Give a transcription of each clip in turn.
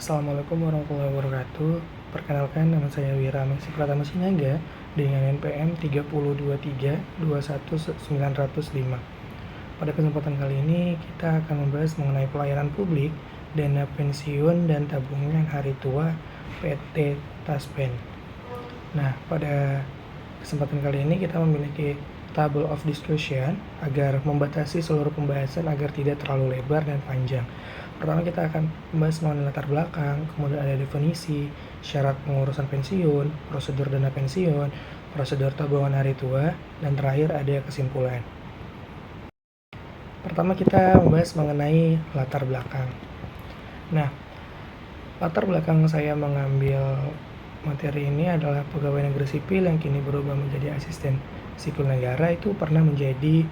Assalamualaikum warahmatullahi wabarakatuh. Perkenalkan, nama saya Wira Meksi Pratama Sinaga dengan NPM 30232121905. Pada kesempatan kali ini kita akan membahas mengenai pelayanan publik, dana pensiun dan tabungan hari tua PT Taspen. Nah, pada kesempatan kali ini kita memiliki table of discussion agar membatasi seluruh pembahasan agar tidak terlalu lebar dan panjang. Pertama kita akan membahas mengenai latar belakang, kemudian ada definisi, syarat pengurusan pensiun, prosedur dana pensiun, prosedur tabungan hari tua, dan terakhir ada kesimpulan. Pertama kita membahas mengenai latar belakang. Nah, latar belakang saya mengambil materi ini adalah pegawai negeri sipil yang kini berubah menjadi asisten sipil negara itu pernah menjadi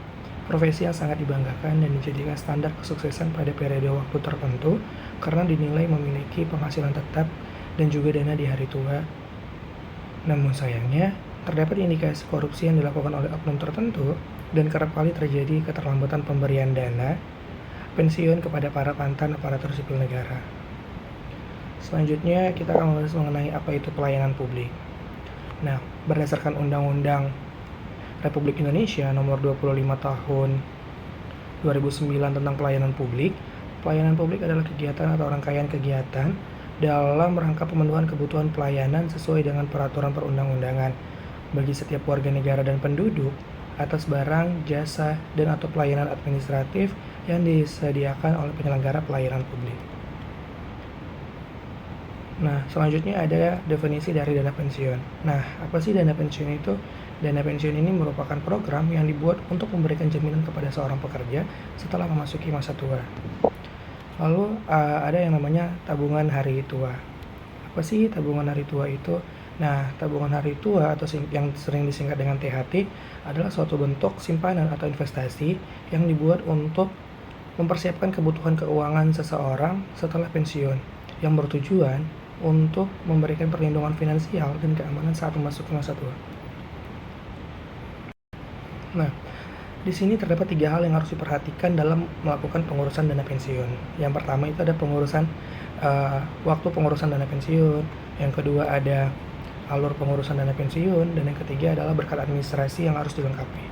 profesi yang sangat dibanggakan dan dijadikan standar kesuksesan pada periode waktu tertentu karena dinilai memiliki penghasilan tetap dan juga dana di hari tua. Namun sayangnya, terdapat indikasi korupsi yang dilakukan oleh oknum tertentu dan kerap kali terjadi keterlambatan pemberian dana pensiun kepada para mantan aparatur sipil negara. Selanjutnya kita akan membahas mengenai apa itu pelayanan publik. Nah, berdasarkan Undang-Undang Republik Indonesia Nomor 25 Tahun 2009 tentang pelayanan publik adalah kegiatan atau rangkaian kegiatan dalam rangka pemenuhan kebutuhan pelayanan sesuai dengan peraturan perundang-undangan bagi setiap warga negara dan penduduk atas barang, jasa, dan atau pelayanan administratif yang disediakan oleh penyelenggara pelayanan publik. Nah, selanjutnya ada definisi dari dana pensiun. Nah, apa sih dana pensiun itu? Dana pensiun ini merupakan program yang dibuat untuk memberikan jaminan kepada seorang pekerja setelah memasuki masa tua. Lalu ada yang namanya tabungan hari tua. Apa sih tabungan hari tua itu? Nah, tabungan hari tua atau yang sering disingkat dengan THT adalah suatu bentuk simpanan atau investasi yang dibuat untuk mempersiapkan kebutuhan keuangan seseorang setelah pensiun yang bertujuan untuk memberikan perlindungan finansial dan keamanan saat memasuki masa tua. Nah, di sini terdapat 3 hal yang harus diperhatikan dalam melakukan pengurusan dana pensiun. Yang pertama itu ada pengurusan waktu pengurusan dana pensiun, yang kedua ada alur pengurusan dana pensiun, dan yang ketiga adalah berkat administrasi yang harus dilengkapi.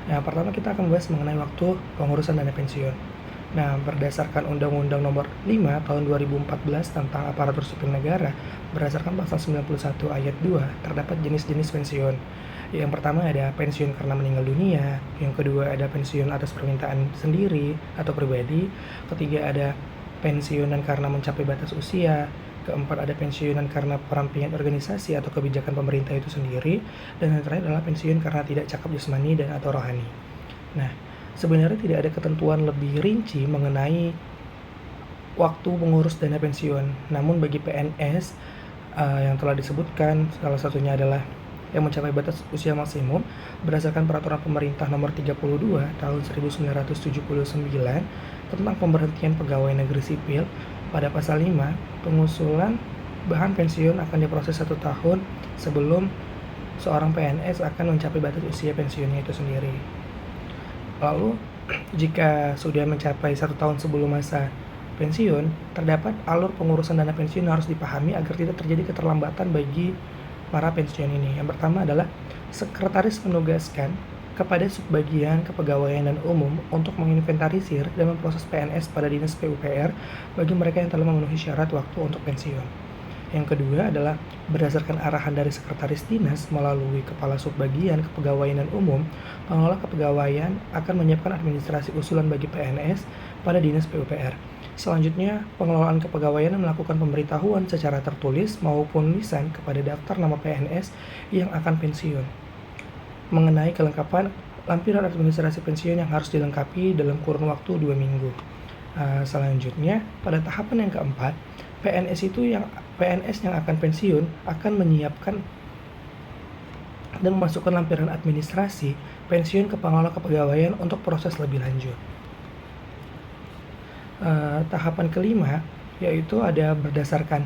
Nah, pertama kita akan membahas mengenai waktu pengurusan dana pensiun. Nah, berdasarkan Undang-Undang Nomor 5 Tahun 2014 tentang Aparatur Sipil Negara, berdasarkan Pasal 91 Ayat 2, terdapat jenis-jenis pensiun. Yang pertama ada pensiun karena meninggal dunia, yang kedua ada pensiun atas permintaan sendiri atau pribadi, ketiga ada pensiunan karena mencapai batas usia, keempat ada pensiunan karena perampingan organisasi atau kebijakan pemerintah itu sendiri, dan yang terakhir adalah pensiun karena tidak cakap jasmani dan atau rohani. Nah, sebenarnya tidak ada ketentuan lebih rinci mengenai waktu mengurus dana pensiun. Namun bagi PNS yang telah disebutkan, salah satunya adalah yang mencapai batas usia maksimum berdasarkan peraturan pemerintah nomor 32 tahun 1979 tentang pemberhentian pegawai negeri sipil. Pada pasal 5, pengusulan bahan pensiun akan diproses 1 tahun sebelum seorang PNS akan mencapai batas usia pensiunnya itu sendiri. Lalu, jika sudah mencapai 1 tahun sebelum masa pensiun, terdapat alur pengurusan dana pensiun harus dipahami agar tidak terjadi keterlambatan bagi para pensiun ini. Yang pertama adalah sekretaris menugaskan kepada subbagian kepegawaian dan umum untuk menginventarisir dan memproses PNS pada Dinas PUPR bagi mereka yang telah memenuhi syarat waktu untuk pensiun. Yang kedua adalah berdasarkan arahan dari sekretaris dinas melalui kepala subbagian kepegawaian dan umum, pengelola kepegawaian akan menyiapkan administrasi usulan bagi PNS pada Dinas PUPR. Selanjutnya, pengelolaan kepegawaian melakukan pemberitahuan secara tertulis maupun lisan kepada daftar nama PNS yang akan pensiun mengenai kelengkapan lampiran administrasi pensiun yang harus dilengkapi dalam kurun waktu 2 minggu. Selanjutnya, pada tahapan yang keempat, PNS yang akan pensiun akan menyiapkan dan memasukkan lampiran administrasi pensiun ke pengelola kepegawaian untuk proses lebih lanjut. Tahapan kelima yaitu ada berdasarkan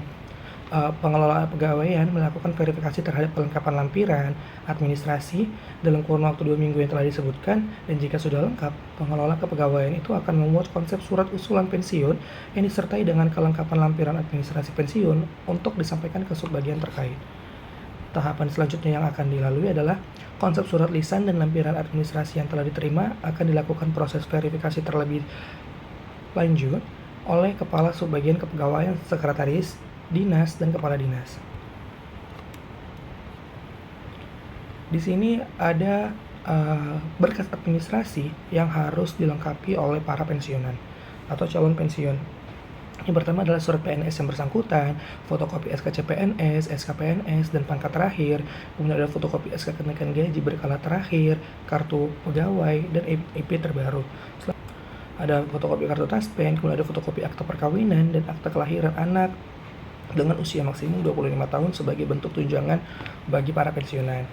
pengelola kepegawaian melakukan verifikasi terhadap kelengkapan lampiran administrasi dalam kurun waktu 2 minggu yang telah disebutkan, dan jika sudah lengkap, pengelola kepegawaian itu akan membuat konsep surat usulan pensiun yang disertai dengan kelengkapan lampiran administrasi pensiun untuk disampaikan ke subbagian terkait. Tahapan selanjutnya yang akan dilalui adalah konsep surat lisan dan lampiran administrasi yang telah diterima akan dilakukan proses verifikasi terlebih lanjut oleh Kepala Subbagian Kepegawaian, Sekretaris Dinas, dan Kepala Dinas. Di sini ada berkas administrasi yang harus dilengkapi oleh para pensiunan atau calon pensiun. Yang pertama adalah surat PNS yang bersangkutan, fotokopi SK CPNS, SK PNS, dan pangkat terakhir. Kemudian ada fotokopi SK kenaikan gaji berkala terakhir, kartu pegawai, dan IP terbaru. Ada fotokopi kartu taspen, kemudian ada fotokopi akta perkawinan dan akta kelahiran anak dengan usia maksimum 25 tahun sebagai bentuk tunjangan bagi para pensiunan.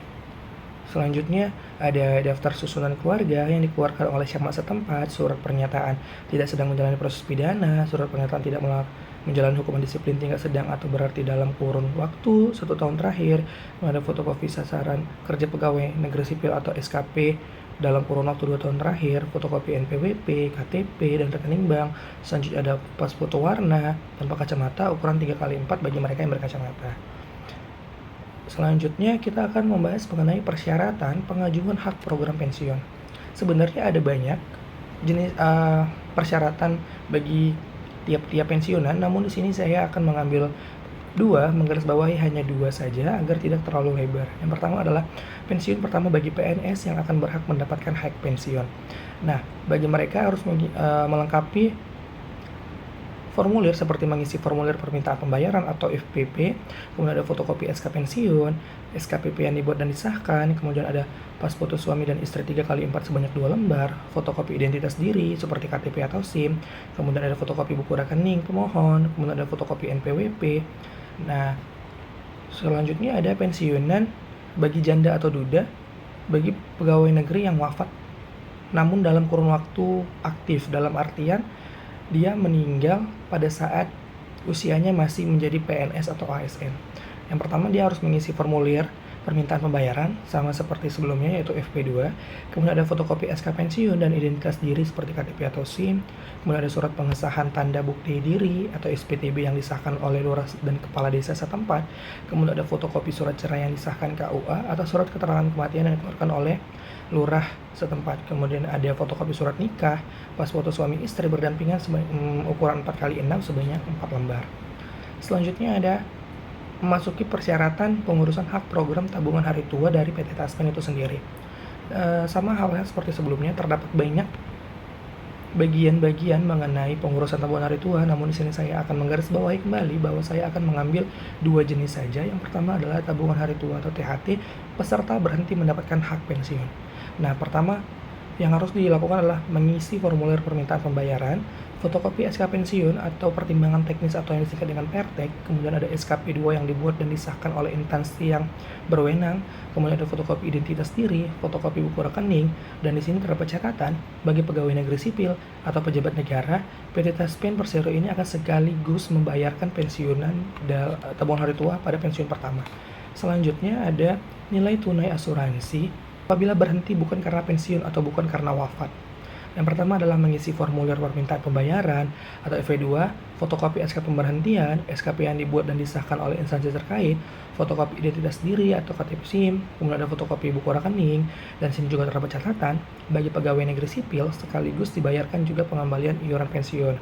Selanjutnya ada daftar susunan keluarga yang dikeluarkan oleh camat setempat, surat pernyataan tidak sedang menjalani proses pidana, surat pernyataan tidak menjalani hukuman disiplin tingkat sedang atau berarti dalam kurun waktu 1 tahun terakhir. Ada fotokopi sasaran kerja pegawai negeri sipil atau SKP dalam kurun waktu 2 tahun terakhir, fotokopi NPWP, KTP, dan rekening bank. Selanjutnya ada pas foto warna tanpa kacamata ukuran 3x4 bagi mereka yang berkacamata. Selanjutnya kita akan membahas mengenai persyaratan pengajuan hak program pensiun. Sebenarnya ada banyak jenis persyaratan bagi tiap-tiap pensiunan, namun di sini saya akan mengambil menggarisbawahi hanya 2 saja agar tidak terlalu lebar. Yang pertama adalah pensiun pertama bagi PNS yang akan berhak mendapatkan hak pensiun. Nah, bagi mereka harus melengkapi formulir seperti mengisi formulir permintaan pembayaran atau FPP, kemudian ada fotokopi SK pensiun, SKPP yang dibuat dan disahkan, kemudian ada pas foto suami dan istri 3x4 sebanyak 2 lembar, fotokopi identitas diri seperti KTP atau SIM, kemudian ada fotokopi buku rekening pemohon, kemudian ada fotokopi NPWP. Nah, selanjutnya ada pensiunan bagi janda atau duda bagi pegawai negeri yang wafat namun dalam kurun waktu aktif, dalam artian dia meninggal pada saat usianya masih menjadi PNS atau ASN. Yang pertama dia harus mengisi formulir permintaan pembayaran sama seperti sebelumnya yaitu FP2, kemudian ada fotokopi SK pensiun dan identitas diri seperti KTP atau SIM, kemudian ada surat pengesahan tanda bukti diri atau SPTB yang disahkan oleh lurah dan kepala desa setempat, kemudian ada fotokopi surat cerai yang disahkan KUA atau surat keterangan kematian yang dikeluarkan oleh lurah setempat, kemudian ada fotokopi surat nikah, pas foto suami istri berdampingan ukuran 4x6 sebanyak 4 lembar. Selanjutnya ada memasuki persyaratan pengurusan hak program tabungan hari tua dari PT Taspen itu sendiri. Sama halnya seperti sebelumnya, terdapat banyak bagian-bagian mengenai pengurusan tabungan hari tua, namun di sini saya akan menggarisbawahi kembali bahwa saya akan mengambil 2 jenis saja. Yang pertama adalah tabungan hari tua atau THT peserta berhenti mendapatkan hak pensiun. Nah, pertama yang harus dilakukan adalah mengisi formulir permintaan pembayaran, fotokopi SK pensiun atau pertimbangan teknis atau yang disingkat dengan PERTEK, kemudian ada SKP2 yang dibuat dan disahkan oleh instansi yang berwenang, kemudian ada fotokopi identitas diri, fotokopi buku rekening, dan di sini terdapat catatan bagi pegawai negeri sipil atau pejabat negara, PT Taspen Persero ini akan sekaligus membayarkan pensiunan tabungan hari tua pada pensiun pertama. Selanjutnya ada nilai tunai asuransi apabila berhenti bukan karena pensiun atau bukan karena wafat. Yang pertama adalah mengisi formulir permintaan pembayaran atau FP2, fotokopi SK pemberhentian, SKP yang dibuat dan disahkan oleh instansi terkait, fotokopi identitas diri atau KTP SIM, kemudian ada fotokopi buku rekening, dan sini juga terdapat catatan bagi pegawai negeri sipil sekaligus dibayarkan juga pengembalian iuran pensiun.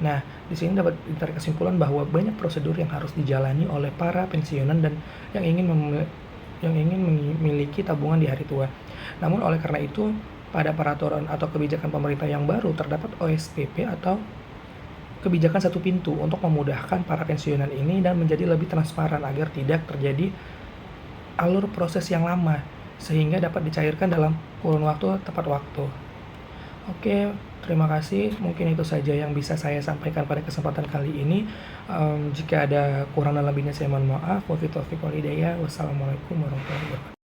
Nah, di sini dapat ditarik kesimpulan bahwa banyak prosedur yang harus dijalani oleh para pensiunan dan yang ingin memiliki tabungan di hari tua. Namun oleh karena itu, pada peraturan atau kebijakan pemerintah yang baru terdapat OSPP atau kebijakan satu pintu untuk memudahkan para pensiunan ini dan menjadi lebih transparan agar tidak terjadi alur proses yang lama sehingga dapat dicairkan dalam kurun waktu tepat waktu. Oke, terima kasih. Mungkin itu saja yang bisa saya sampaikan pada kesempatan kali ini. Jika ada kurang dan lebihnya saya mohon maaf. Wabillahi taufiq wal hidayah. Wassalamualaikum warahmatullahi wabarakatuh.